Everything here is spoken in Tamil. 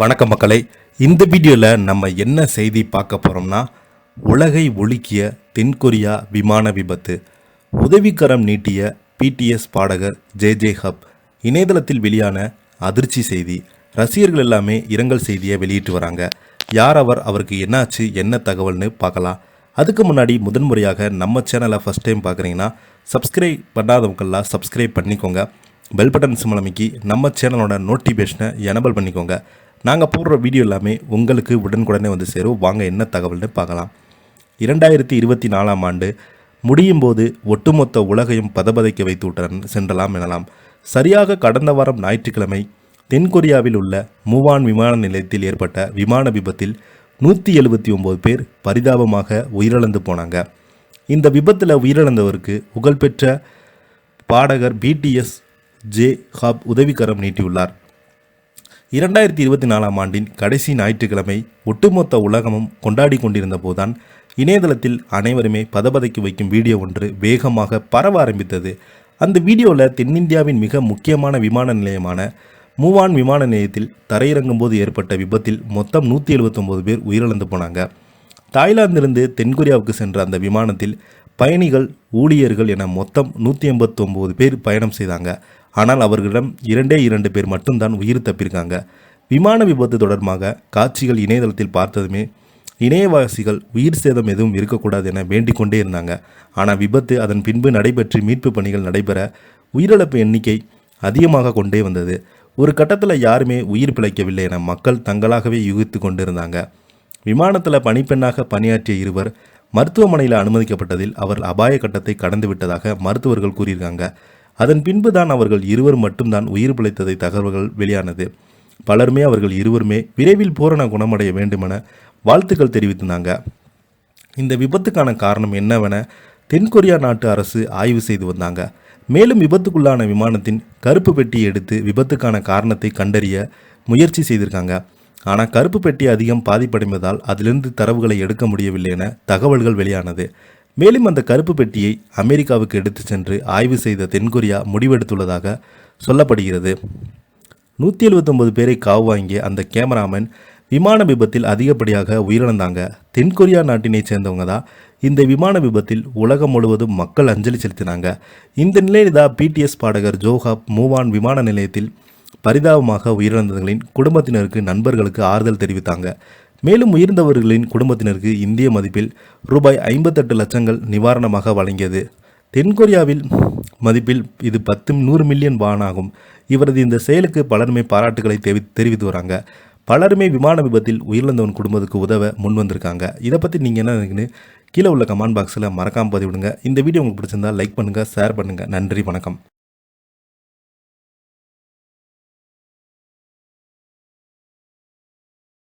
வணக்கம் மக்களே, இந்த வீடியோவில் நம்ம என்ன செய்தி பார்க்க போகிறோம்னா, உலகை உலுக்கிய தென்கொரியா விமான விபத்து, உதவிக்கரம் நீட்டிய பிடிஎஸ் பாடகர் ஜே ஹப், இணையதளத்தில் வெளியான அதிர்ச்சி செய்தி. ரசிகர்கள் எல்லாமே இரங்கல் செய்தியை வெளியிட்டு வராங்க. யார் அவருக்கு என்னாச்சு, என்ன தகவல்னு பார்க்கலாம். அதுக்கு முன்னாடி முதன்முறையாக நம்ம சேனலை ஃபஸ்ட் டைம் பார்க்குறீங்கன்னா சப்ஸ்கிரைப் பண்ணாதவங்கெல்லாம் சப்ஸ்கிரைப் பண்ணிக்கோங்க. பெல் பட்டன் சிம்பல் அமைக்கி நம்ம சேனலோட நோட்டிஃபிகேஷனை எனபிள் பண்ணிக்கோங்க. நாங்கள் போடுற வீடியோ எல்லாமே உங்களுக்கு உடனுக்குடனே வந்து சேரும். வாங்க என்ன தகவல்னு பார்க்கலாம். 2024 ஆண்டு முடியும் போது ஒட்டுமொத்த உலகையும் பதபதைக்க வைத்து விட்டார் சென்றலாம் எனலாம். சரியாக கடந்த வாரம் ஞாயிற்றுக்கிழமை தென்கொரியாவில் உள்ள மூவான் விமான நிலையத்தில் ஏற்பட்ட விமான விபத்தில் 179 பேர் பரிதாபமாக உயிரிழந்து போனாங்க. இந்த விபத்தில் உயிரிழந்தவருக்கு புகழ்பெற்ற பாடகர் பிடிஎஸ் ஜே ஹப் உதவிக்கரம் நீட்டியுள்ளார். 2024 ஆண்டின் கடைசி ஞாயிற்றுக்கிழமை ஒட்டுமொத்த உலகமும் கொண்டாடி கொண்டிருந்த போதுதான் இணையதளத்தில் அனைவருமே பதபதைக்கு வைக்கும் வீடியோ ஒன்று வேகமாக பரவ ஆரம்பித்தது. அந்த வீடியோவில் தென்னிந்தியாவின் மிக முக்கியமான விமான நிலையமான மூவான் விமான நிலையத்தில் தரையிறங்கும் போது ஏற்பட்ட விபத்தில் மொத்தம் 179 பேர் உயிரிழந்து போனாங்க. தாய்லாந்திலிருந்து தென்கொரியாவுக்கு சென்ற அந்த விமானத்தில் பயணிகள், ஊழியர்கள் என மொத்தம் 189 பேர் பயணம் செய்தாங்க. ஆனால் அவர்களிடம் 2 பேர் மட்டும்தான் உயிர் தப்பியிருக்காங்க. விமான விபத்து தொடர்பாக காட்சிகள் இணையதளத்தில் பார்த்ததுமே இணையவாசிகள் உயிர் சேதம் எதுவும் இருக்கக்கூடாது என வேண்டிக் கொண்டே இருந்தாங்க. ஆனால் விபத்து அதன் பின்பு நடைபெற்று மீட்பு பணிகள் நடைபெற உயிரிழப்பு எண்ணிக்கை அதிகமாக கொண்டே வந்தது. ஒரு கட்டத்தில் யாருமே உயிர் பிழைக்கவில்லை என மக்கள் தங்களாகவே யூகித்து கொண்டிருந்தாங்க. விமானத்தில் பணிப்பெண்ணாக பணியாற்றிய இருவர் மருத்துவமனையில் அனுமதிக்கப்பட்டதில் அவர்கள் அபாய கட்டத்தை கடந்து விட்டதாக மருத்துவர்கள் கூறியிருக்காங்க. அதன் பின்பு தான் அவர்கள் இருவர் மட்டும்தான் உயிர் பிழைத்ததை தகவல்கள் வெளியானது. பலருமே அவர்கள் இருவருமே விரைவில் பூரண குணமடைய வேண்டுமென வாழ்த்துக்கள் தெரிவித்திருந்தாங்க. இந்த விபத்துக்கான காரணம் என்னவென தென்கொரியா நாட்டு அரசு ஆய்வு செய்து வந்தாங்க. மேலும் விபத்துக்குள்ளான விமானத்தின் கருப்பு பெட்டியை எடுத்து விபத்துக்கான காரணத்தை கண்டறிய முயற்சி செய்திருக்காங்க. ஆனால் கருப்பு பெட்டி அதிகம் பாதிப்படைந்ததால் அதிலிருந்து தரவுகளை எடுக்க முடியவில்லை என தகவல்கள் வெளியானது. மேலும் அந்த கருப்பு பெட்டியை அமெரிக்காவுக்கு எடுத்து சென்று ஆய்வு செய்த தென்கொரியா முடிவெடுத்துள்ளதாக சொல்லப்படுகிறது. 179 பேரை காவு வாங்கிய அந்த கேமராமேன் விமான விபத்தில் அதிகப்படியாக உயிரிழந்தாங்க. தென்கொரியா நாட்டினை சேர்ந்தவங்க தான். இந்த விமான விபத்தில் உலகம் முழுவதும் மக்கள் அஞ்சலி செலுத்தினாங்க. இந்த நிலையில் தான் பிடிஎஸ் பாடகர் ஜோஹாப் மூவான் விமான நிலையத்தில் பரிதாபமாக உயிரிழந்தவர்களின் குடும்பத்தினருக்கு, நண்பர்களுக்கு ஆறுதல் தெரிவித்தாங்க. மேலும் உயிர்ந்தவர்களின் குடும்பத்தினருக்கு இந்திய மதிப்பில் ரூபாய் 58 லட்சங்கள் நிவாரணமாக வழங்கியது. தென்கொரியாவில் மதிப்பில் இது 100 மில்லியன் வான் ஆகும். இவரது இந்த செயலுக்கு பலருமே பாராட்டுகளை தெரிவித்து வராங்க. பலருமே விமான விபத்தில் உயிரிழந்தவன் குடும்பத்துக்கு உதவ முன் வந்திருக்காங்க. இதை பற்றி நீங்கள் என்ன நினைக்கிறீங்க? கீழே உள்ள கமெண்ட் பாக்ஸில் மறக்காமல் பதிவிடுங்க. இந்த வீடியோ உங்களுக்கு பிடிச்சிருந்தால் லைக் பண்ணுங்கள், ஷேர் பண்ணுங்கள். நன்றி, வணக்கம்.